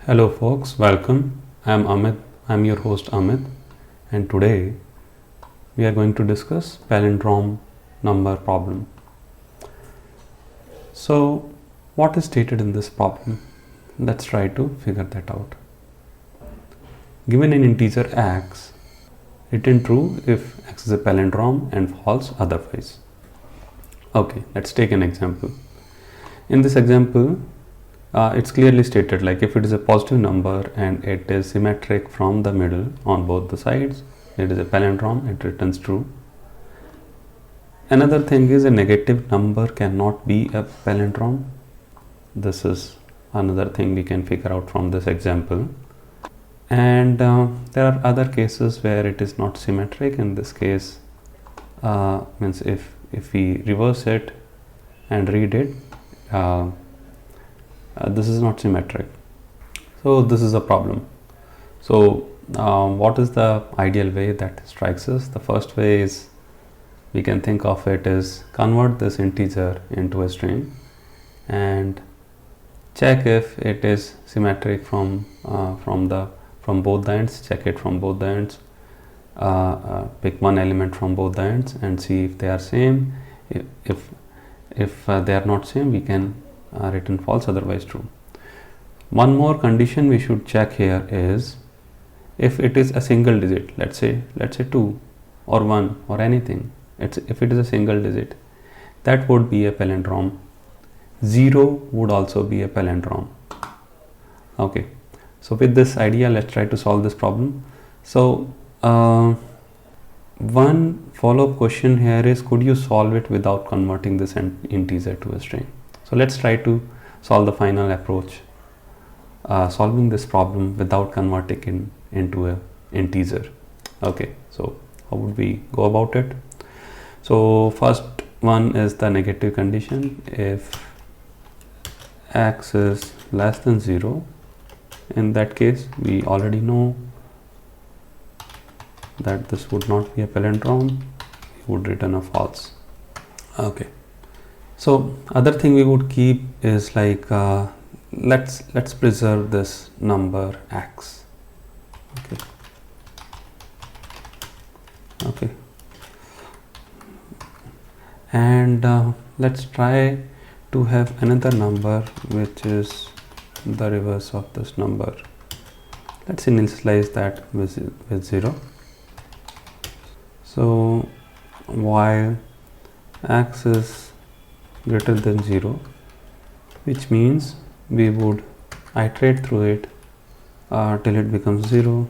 Hello folks, welcome. I am Amit. I am your host Amit, and today we are going to discuss palindrome number problem. So, what is stated in this problem? Let's try to figure that out. Given an integer x, return true if x is a palindrome and false otherwise. Okay, let's take an example. In this example, it's clearly stated, like if it is a positive number and it is symmetric from the middle on both the sides, it is a palindrome, it returns true. Another thing is a negative number cannot be a palindrome. This is another thing we can figure out from this example. And there are other cases where it is not symmetric. In this case, means if we reverse it and read it, this is not symmetric. So this is a problem. So what is the ideal way that strikes us? The first way is, we can think of it as convert this integer into a string and check if it is symmetric from both the ends. Check it from both the ends. Pick one element from both the ends and see if they are same. If they are not same, we can return false, otherwise true. One more condition we should check here is if it is a single digit, let's say 2 or 1 or anything. If it is a single digit, that would be a palindrome. 0 would also be a palindrome. Okay, so with this idea, let's try to solve this problem. So one follow-up question here is, could you solve it without converting this integer to a string? So let's try to solve the final approach, solving this problem without converting it into an integer. Okay, so how would we go about it? So first one is the negative condition. If x is less than 0, in that case we already know that this would not be a palindrome, we would return a false. Okay. So other thing we would keep is like let's preserve this number x. Okay. And let's try to have another number which is the reverse of this number. Let's initialize that with 0. So while x is greater than 0, which means we would iterate through it till it becomes 0.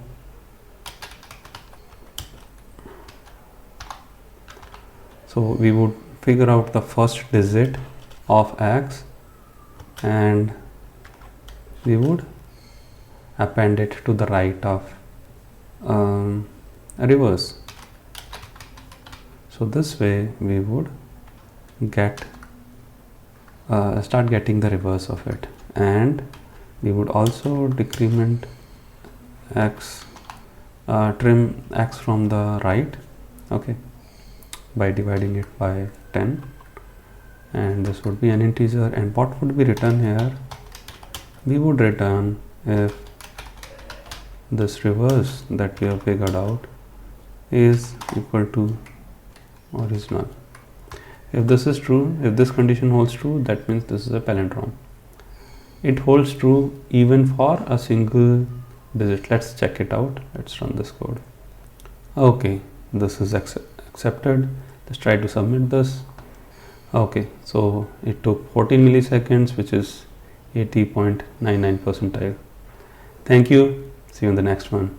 So we would figure out the first digit of x and we would append it to the right of a reverse. So this way we would start getting the reverse of it, and we would also decrement x, trim x from the right, okay, by dividing it by 10, and this would be an integer. And what would be written here? We would return if this reverse that we have figured out is equal to original. If this is true, if this condition holds true, that means this is a palindrome. It holds true even for a single digit. Let's check it out. Let's run this code. Okay, this is accepted. Let's try to submit this. Okay, so it took 14 milliseconds, which is 80.99 percentile. Thank you. See you in the next one.